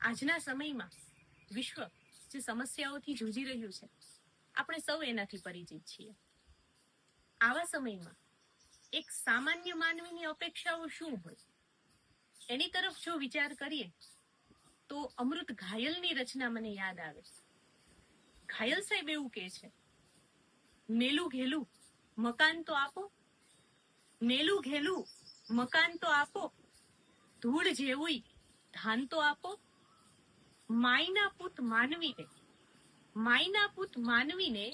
આજના સમયમાં વિશ્વ જે સમસ્યાઓથી જૂજી રહ્યું છે, આપણે સૌ એનાથી પરિચિત છીએ. આવા સમયમાં એક સામાન્ય માનવીની અપેક્ષાઓ શું હોય, એની તરફ જો વિચાર કરીએ તો અમૃત ઘાયલની રચના મને યાદ આવે. ઘાયલ સાહેબ એવું કહે છે, મેલું ઘેલું મકાન તો આપો, મેલું ઘેલું મકાન તો આપો, ધૂળ જેવું ધાન તો આપો, માયના પુત માનવીને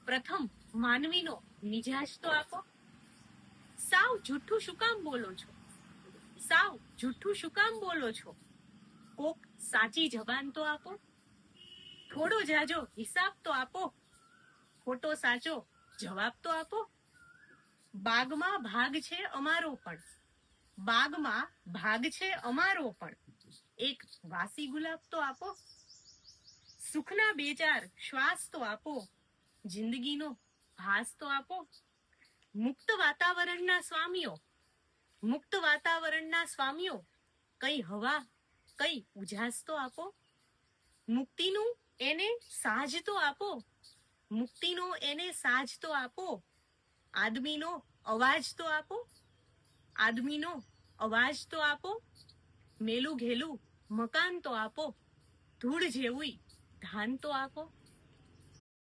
પ્રથમ માનવીનો મિજાજ તો આપો. સાવ જૂઠું શું કામ બોલો છો, સાવ જૂઠું શું કામ બોલો છો, કોક સાચી જબાન તો આપો, થોડો જાજો હિસાબ તો આપો, ખોટો સાચો જવાબ તો આપો. બાગમાં ભાગ છે અમારો પણ, બાગમાં ભાગ છે અમારો પણ, એક વાસી ગુલાબ તો આપો. સુખના બે ચાર શ્વાસ તો આપો, જિંદગીનો ભાસ તો આપો. મુક્ત વાતાવરણના સ્વામીઓ, કઈ હવા કઈ ઉજાસ તો આપો. મુક્તિનું એને સાજ તો આપો, મુક્તિનો એને સાજ તો આપો. આદમીનો અવાજ તો આપો, આદમીનો અવાજ તો આપો. મેલું ઘેલું મકાન તો આપો, ધૂળ જેવું ધાન તો આપો.